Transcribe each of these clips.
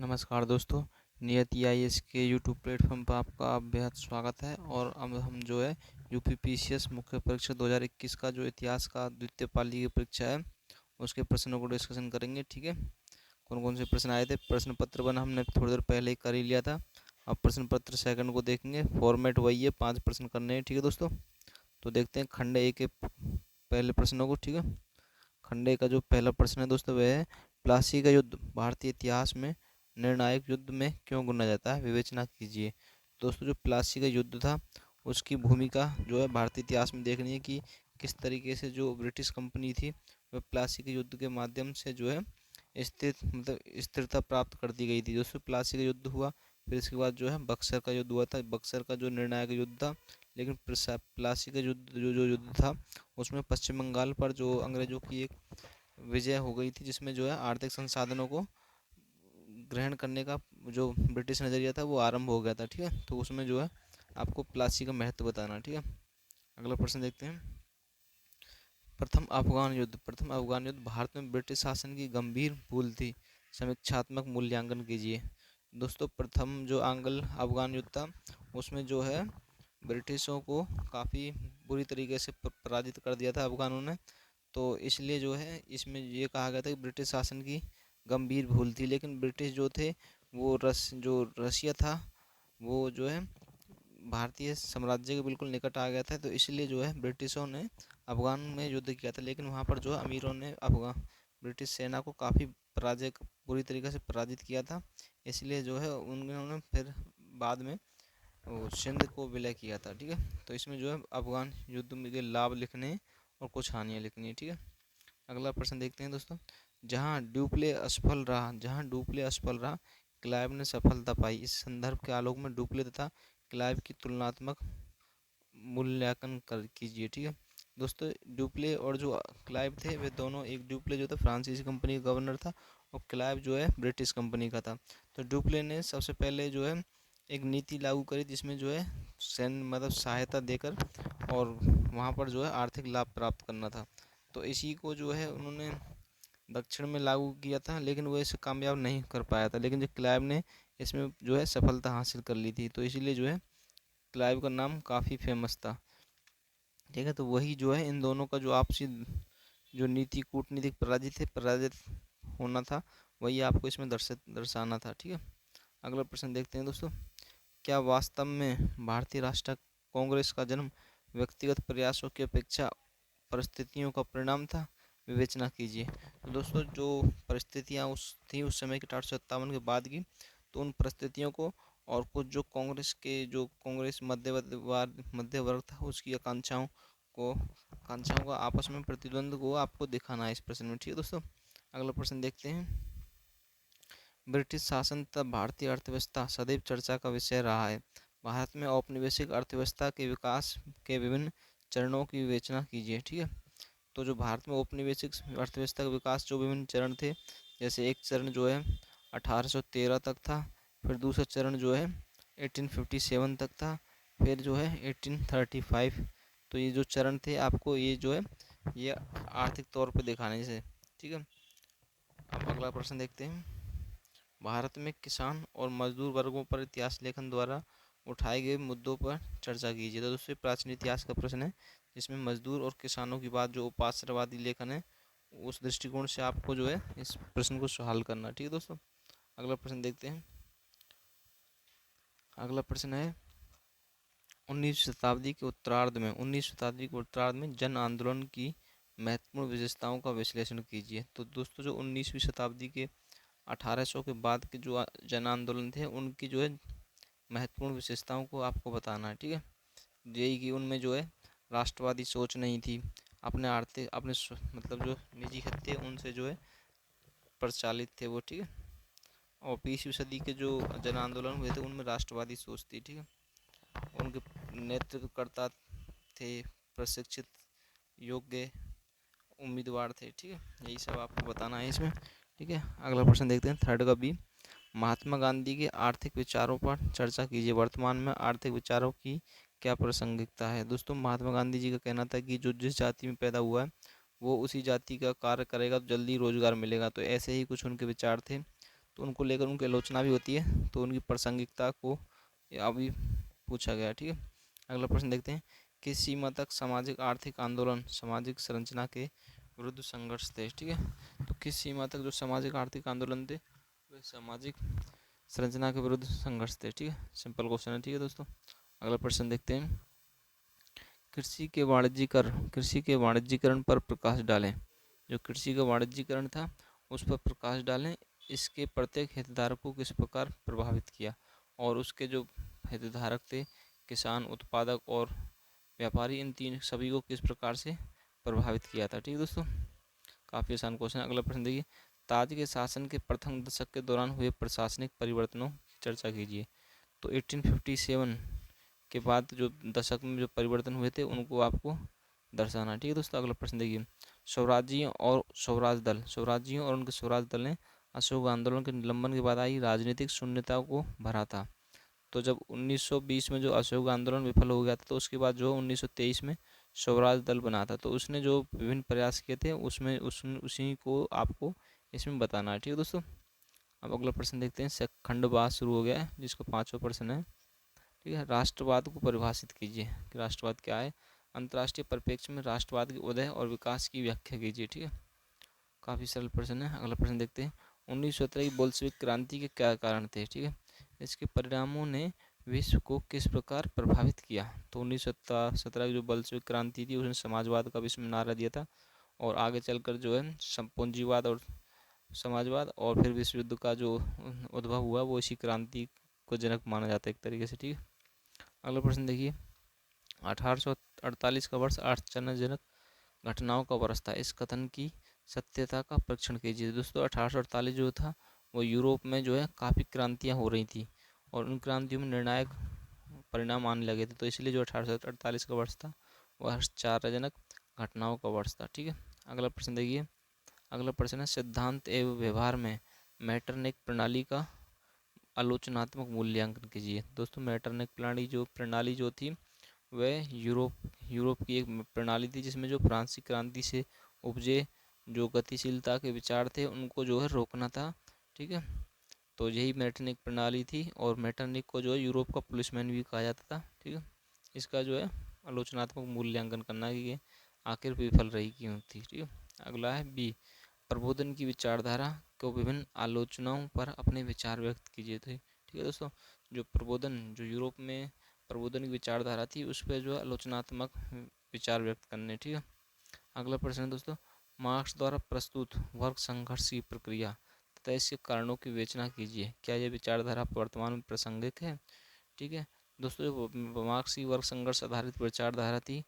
नमस्कार दोस्तों, नियति आईएएस के यूट्यूब प्लेटफॉर्म पर आपका बेहद स्वागत है। और अब हम जो है यूपीपीसीएस मुख्य परीक्षा 2021 का जो इतिहास का द्वितीय पाली की परीक्षा है उसके प्रश्नों को डिस्कशन करेंगे। ठीक है, कौन कौन से प्रश्न आए थे। प्रश्न पत्र वन हमने थोड़ी देर पहले ही कर ही लिया था। अब प्रश्न पत्र सेकंड को देखेंगे। फॉर्मेट वही है, 5 प्रश्न करने हैं। ठीक है दोस्तों, तो देखते हैं खंड ए के पहले प्रश्नों को। ठीक है, खंड ए का जो पहला प्रश्न है दोस्तों वह है, प्लासी का युद्ध भारतीय इतिहास में निर्णायक युद्ध में क्यों गिना जाता है, विवेचना कीजिए। दोस्तों, जो प्लासी का युद्ध था उसकी भूमिका जो है भारतीय इतिहास में देखनी है कि किस तरीके से जो ब्रिटिश कंपनी थी वह प्लासी के युद्ध के माध्यम से जो है स्थिरता प्राप्त कर दी गई थी। दोस्तों, प्लासी का युद्ध हुआ, फिर इसके बाद जो है बक्सर का युद्ध हुआ था। बक्सर का जो निर्णायक युद्ध था, लेकिन प्लासी का युद्ध जो युद्ध था उसमें पश्चिम बंगाल पर जो अंग्रेजों की एक विजय हो गई थी, जिसमें जो है आर्थिक संसाधनों को ग्रहण करने का जो ब्रिटिश नज़रिया था वो आरंभ हो गया था। ठीक है, तो उसमें जो है आपको प्लासी का महत्व बताना। ठीक है, अगला प्रश्न देखते हैं। प्रथम अफगान युद्ध भारत में ब्रिटिश शासन की गंभीर भूल थी, समीक्षात्मक मूल्यांकन कीजिए। दोस्तों, प्रथम जो आंग्ल अफगान युद्ध था उसमें जो है ब्रिटिशों को काफ़ी बुरी तरीके से पराजित कर दिया था अफगानों ने। तो इसलिए जो है इसमें ये कहा गया था कि ब्रिटिश शासन की गंभीर भूल थी। लेकिन ब्रिटिश जो थे वो रसिया था वो जो है भारतीय साम्राज्य के बिल्कुल निकट आ गया था। तो इसलिए जो है ब्रिटिशों ने अफगान में युद्ध किया था, लेकिन वहाँ पर जो है अमीरों ने अफगान ब्रिटिश सेना को काफ़ी बुरी तरीके से पराजित किया था। इसलिए जो है उन्होंने फिर बाद में वो सिंध को विलय किया था। ठीक है, तो इसमें जो है अफगान युद्ध में के लाभ लिखने हैं और कुछ हानियाँ लिखनी है। ठीक है, अगला प्रश्न देखते हैं दोस्तों। जहां डुप्ले असफल रहा क्लाइव ने सफलता पाई। इस संदर्भ के आलोक में डुप्ले तथा क्लाइव की तुलनात्मक मूल्यांकन कर कीजिए। ठीक है दोस्तों, डुप्ले और जो क्लाइव थे वे दोनों, एक डुप्ले जो था फ्रांसीसी कंपनी का गवर्नर था और क्लाइव जो है ब्रिटिश कंपनी का था। तो डुप्ले ने सबसे पहले जो है एक नीति लागू करी जिसमें जो है सैन्य सहायता देकर और वहाँ पर जो है आर्थिक लाभ प्राप्त करना था। तो इसी को जो है उन्होंने दक्षिण में लागू किया था, लेकिन वो इसे कामयाब नहीं कर पाया था। लेकिन जो क्लाइव ने इसमें जो है सफलता हासिल कर ली थी, तो इसीलिए जो है क्लाइव का नाम काफ़ी फेमस था। ठीक है, तो वही जो है इन दोनों का जो आपसी जो नीति कूटनीतिक पराजित होना था, वही आपको इसमें दर्शाना था। ठीक है, अगला प्रश्न देखते हैं दोस्तों। क्या वास्तव में भारतीय राष्ट्रीय कांग्रेस का जन्म व्यक्तिगत प्रयासों की अपेक्षा परिस्थितियों का परिणाम था, विवेचना कीजिए। तो दोस्तों, जो परिस्थितियाँ उस समय की 1857 के बाद की, तो उन परिस्थितियों को और कुछ जो कांग्रेस मध्य वर्ग था उसकी आकांक्षाओं का आपस में प्रतिद्वंद को आपको दिखाना है इस प्रश्न में। ठीक है दोस्तों, अगला प्रश्न देखते हैं। ब्रिटिश शासन तथा भारतीय अर्थव्यवस्था सदैव चर्चा का विषय रहा है। भारत में औपनिवेशिक अर्थव्यवस्था के विकास के विभिन्न चरणों की विवेचना कीजिए। ठीक है, तो जो भारत में औपनिवेशिक अर्थव्यवस्था का विकास जो विभिन्न चरण थे, जैसे एक चरण जो है 1813 तक था, फिर दूसरा चरण जो है 1857 तक था, फिर जो है 1835। तो ये जो चरण थे आपको ये जो है ये आर्थिक तौर पे दिखाने से। ठीक है, अब अगला प्रश्न देखते हैं। भारत में किसान और मजदूर वर्गों पर इतिहास लेखन द्वारा उठाए गए मुद्दों पर चर्चा कीजिए। तो दोस्तों, प्राचीन इतिहास का प्रश्न है जिसमें मजदूर और किसानों की बात जो उपासनावादी लेखन है उस दृष्टिकोण से आपको जो है इस प्रश्न को हल करना। ठीक है दोस्तों, अगला प्रश्न देखते हैं। अगला प्रश्न है 19वीं शताब्दी के उत्तरार्ध में जन आंदोलन की महत्वपूर्ण विशेषताओं का विश्लेषण कीजिए। तो दोस्तों, जो 19वीं शताब्दी के 1800 के बाद के जो जन आंदोलन थे उनकी जो है महत्वपूर्ण विशेषताओं को आपको बताना है। ठीक है, यही कि उनमें जो है राष्ट्रवादी सोच नहीं थी, अपने आर्थिक जो निजी हित थे उनसे जो है प्रचालित थे वो। ठीक है, और 20वीं सदी के जो जन आंदोलन हुए थे उनमें राष्ट्रवादी सोच थी। ठीक है, उनके नेतृत्वकर्ता थे प्रशिक्षित योग्य उम्मीदवार थे। ठीक है, यही सब आपको बताना है इसमें। ठीक है, अगला प्रश्न देखते हैं थर्ड का बी। महात्मा गांधी के आर्थिक विचारों पर चर्चा कीजिए। वर्तमान में आर्थिक विचारों की क्या प्रासंगिकता है। दोस्तों, महात्मा गांधी जी का कहना था कि जो जिस जाति में पैदा हुआ है वो उसी जाति का कार्य करेगा तो जल्दी रोजगार मिलेगा। तो ऐसे ही कुछ उनके विचार थे। तो उनको लेकर उनकी आलोचना भी होती है, तो उनकी प्रासंगिकता को अभी पूछा गया। ठीक है, अगला प्रश्न देखते हैं। किस सीमा तक सामाजिक आर्थिक आंदोलन सामाजिक संरचना के विरुद्ध संघर्ष थे? ठीक है, तो किस सीमा तक जो सामाजिक आर्थिक आंदोलन थे वे सामाजिक संरचना के विरुद्ध संघर्ष थे? ठीक है, सिंपल क्वेश्चन है। ठीक है दोस्तों, अगला प्रश्न देखते हैं। कृषि के वाणिज्यीकरण पर प्रकाश डालें। जो कृषि का वाणिज्यीकरण था उस पर प्रकाश डालें। इसके प्रत्येक हितधारक को किस प्रकार प्रभावित किया, और उसके जो हितधारक थे किसान, उत्पादक और व्यापारी, इन तीन सभी को किस प्रकार से प्रभावित किया था? ठीक है दोस्तों, काफ़ी आसान क्वेश्चन। अगला प्रश्न देखिए। ताज के शासन के प्रथम दशक के दौरान हुए प्रशासनिक परिवर्तनों की चर्चा कीजिए। तो 1857 के बाद जो दशक में जो परिवर्तन हुए थे उनको आपको दर्शाना। ठीक है दोस्तों, अगला प्रश्न देखिए। स्वराज्यियों और उनके स्वराज दल ने अशोक आंदोलन के निलंबन के बाद आई राजनीतिक शून्यता को भरा था। तो जब 1920 में जो अशोक आंदोलन विफल हो गया था, तो उसके बाद जो 1923 में स्वराज दल बना था, तो उसने जो विभिन्न प्रयास किए थे उसमें उसी को आपको इसमें बताना है। ठीक है दोस्तों, अब अगला प्रश्न देखते हैं। खंडवाद शुरू हो गया है, जिसका 5वां प्रश्न है। ठीक है, राष्ट्रवाद को परिभाषित कीजिए कि राष्ट्रवाद क्या है। अंतर्राष्ट्रीय परिप्रेक्ष्य में राष्ट्रवाद के उदय और विकास की व्याख्या कीजिए। ठीक है, काफ़ी सरल प्रश्न है। अगला प्रश्न देखते हैं। 1917 की बोल्शेविक क्रांति के क्या कारण थे? ठीक है, इसके परिणामों ने विश्व को किस प्रकार प्रभावित किया? तो 1917 की जो बोल्शेविक क्रांति थी उसने समाजवाद का विश्व में नारा दिया था, और आगे चलकर जो है पूंजीवाद और समाजवाद और फिर विश्व युद्ध का जो उद्भव हुआ वो इसी क्रांति को जनक माना जाता है एक तरीके से। ठीक है, अगला प्रश्न देखिए। 1848 का वर्ष आश्चर्यजनक घटनाओं का वर्ष था। इस कथन की सत्यता का परीक्षण कीजिए। दोस्तों 1848 जो था वो यूरोप में जो है काफ़ी क्रांतियाँ हो रही थी, और उन क्रांतियों में निर्णायक परिणाम आने लगे थे, तो इसलिए जो 1848 का वर्ष था वह आश्चर्यजनक घटनाओं का वर्ष था। ठीक है, अगला प्रश्न देखिए। अगला प्रश्न है। सिद्धांत एवं व्यवहार में मैटरनिक प्रणाली का आलोचनात्मक मूल्यांकन कीजिए। दोस्तों मैटरनिक प्रणाली जो थी वह यूरोप की एक प्रणाली थी, जिसमें जो फ्रांसीसी क्रांति से उपजे जो गतिशीलता के विचार थे उनको जो है रोकना था। ठीक है, तो यही मैटरनिक प्रणाली थी, और मैटरनिक को जो है यूरोप का पुलिसमैन भी कहा जाता था। ठीक है, इसका जो है आलोचनात्मक मूल्यांकन करना कि ये आखिर विफल रही क्यों थी। ठीक है, अगला है बी। प्रबोधन की विचारधारा को विभिन्न आलोचनाओं पर अपने विचार व्यक्त कीजिए थे। ठीक है दोस्तों, जो यूरोप में प्रबोधन की विचारधारा थी उस पर जो आलोचनात्मक विचार व्यक्त करने। ठीक है, अगला प्रश्न है दोस्तों। मार्क्स द्वारा प्रस्तुत वर्ग संघर्ष की प्रक्रिया तथा इसके कारणों की विवेचना कीजिए। क्या यह विचारधारा वर्तमान में प्रासंगिक है? ठीक है दोस्तों, जो मार्क्स की वर्ग संघर्ष आधारित विचारधारा थी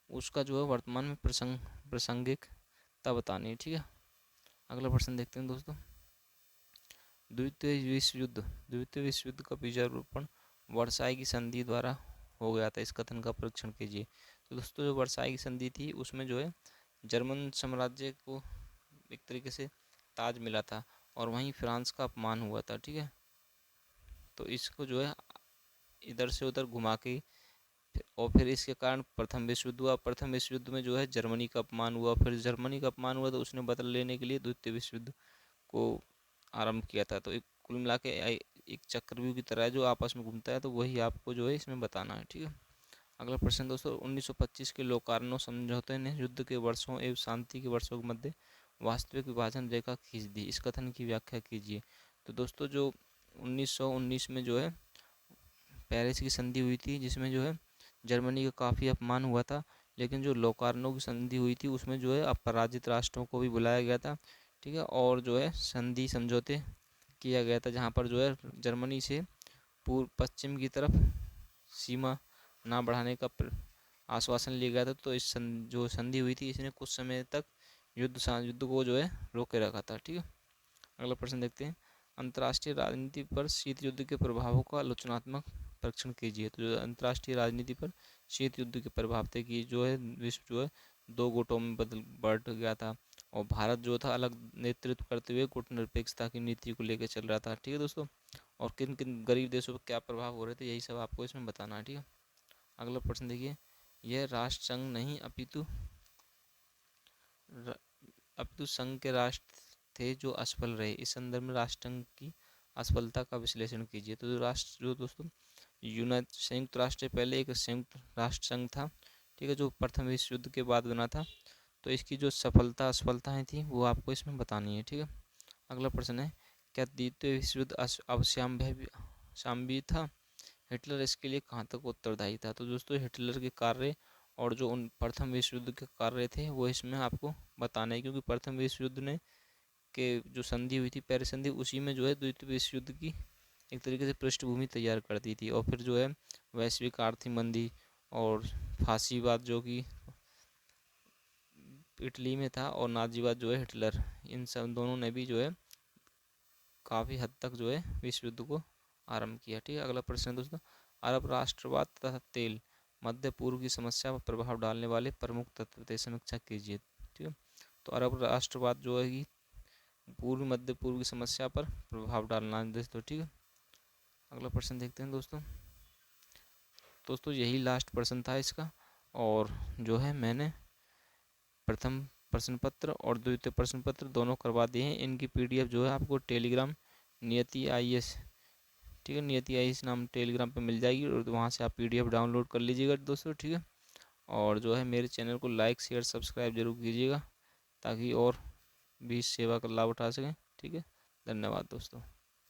उसका जो है वर्तमान में प्रासंगिकता बतानी है। ठीक है, अगला प्रश्न देखते हैं दोस्तों। द्वितीय विश्व युद्ध का बीजारोपण वर्साई की संधि द्वारा हो गया था। इस कथन का परीक्षण कीजिए। तो दोस्तों जो वर्साई की संधि थी उसमें जो है जर्मन साम्राज्य को एक तरीके से ताज मिला था, और वहीं फ्रांस का अपमान हुआ था। ठीक है, तो इसको जो है इधर से उधर घुमा के और फिर इसके कारण प्रथम विश्व युद्ध हुआ। प्रथम विश्व युद्ध में जो है जर्मनी का अपमान हुआ, फिर जर्मनी का अपमान हुआ तो उसने बदला लेने के लिए द्वितीय विश्व युद्ध को आरंभ किया था। तो एक कुल मिला के एक चक्रव्यूह की तरह है जो आपस में घूमता है, तो वही आपको जो है इसमें बताना है। ठीक है, अगला प्रश्न दोस्तों। 1925 के लोकार्नो समझौते ने युद्ध के वर्षों एवं शांति के वर्षों के मध्य वास्तविक विभाजन रेखा खींच दी। इस कथन की व्याख्या कीजिए। तो दोस्तों जो 1919 में जो है पेरिस की संधि हुई थी, जिसमें जो है जर्मनी का काफ़ी अपमान हुआ था, लेकिन जो लोकार्नो की संधि हुई थी उसमें जो है अपराजित राष्ट्रों को भी बुलाया गया था। ठीक है, और जो है संधि समझौते किया गया था, जहाँ पर जो है जर्मनी से पूर्व पश्चिम की तरफ सीमा ना बढ़ाने का आश्वासन लिया गया था। तो जो संधि हुई थी इसने कुछ समय तक युद्ध को जो है रोके रखा था। ठीक है, अगला प्रश्न देखते हैं। अंतर्राष्ट्रीय राजनीति पर शीत युद्ध के प्रभावों का आलोचनात्मक परीक्षण कीजिए। तो जो अंतर्राष्ट्रीय राजनीति पर शीत युद्ध के प्रभाव थे कि जो है विश्व जो है दो गुटों में बढ़ गया था, और भारत जो था अलग नेतृत्व करते हुए गुटनिरपेक्षता की नीति को लेकर चल रहा था। ठीक है दोस्तों, और किन किन गरीब देशों पर क्या प्रभाव हो रहे थे यही सब आपको इसमें बताना है। ठीक है, अगला प्रश्न देखिए। यह राष्ट्र संघ नहीं अपितु संघ के राष्ट्र थे जो असफल रहे, इस संदर्भ में राष्ट्रसंघ की असफलता का विश्लेषण कीजिए। तो जो दोस्तों संयुक्त राष्ट्र से पहले एक संयुक्त राष्ट्र संघ था, ठीक है, जो प्रथम विश्व युद्ध के बाद बना था। तो इसकी जो सफलता असफलताएं थी वो आपको इसमें बतानी है, ठीक है। अगला प्रश्न है, क्या द्वितीय विश्व युद्ध अवश्यम्भावी था? हिटलर इसके लिए कहाँ तक उत्तरदायी था? तो दोस्तों हिटलर के कार्य और जो उन प्रथम विश्व युद्ध के कार्य थे वो इसमें आपको बताना है, क्योंकि प्रथम विश्व युद्ध ने के जो संधि हुई थी, पेरिस संधि, उसी में जो है द्वितीय विश्व युद्ध की एक तरीके से पृष्ठभूमि तैयार कर दी थी। और फिर जो है वैश्विक आर्थिक मंदी और फांसीवाद जो कि इटली में था, और नाजीवाद जो है हिटलर, इन सब दोनों ने भी जो है काफ़ी हद तक जो है विश्व युद्ध को आरंभ किया, ठीक है। अगला प्रश्न है दोस्तों, अरब राष्ट्रवाद तथा तेल मध्य पूर्व की समस्या पर प्रभाव डालने वाले प्रमुख तत्व थे, समीक्षा कीजिए, ठीक है। तो अरब राष्ट्रवाद जो है कि मध्य पूर्व की समस्या पर प्रभाव डालना है दोस्तों, ठीक है। अगला प्रश्न देखते हैं दोस्तों। यही लास्ट प्रश्न था इसका, और जो है मैंने प्रथम प्रश्न पत्र और द्वितीय प्रश्न पत्र दोनों करवा दिए हैं। इनकी पीडीएफ जो है आपको टेलीग्राम नियति IAS, ठीक है, नियति IAS नाम टेलीग्राम पे मिल जाएगी, और वहाँ से आप पीडीएफ डाउनलोड कर लीजिएगा दोस्तों, ठीक है। और जो है मेरे चैनल को लाइक शेयर सब्सक्राइब जरूर कीजिएगा, ताकि और भी इस सेवा का लाभ उठा सकें, ठीक है। धन्यवाद दोस्तों।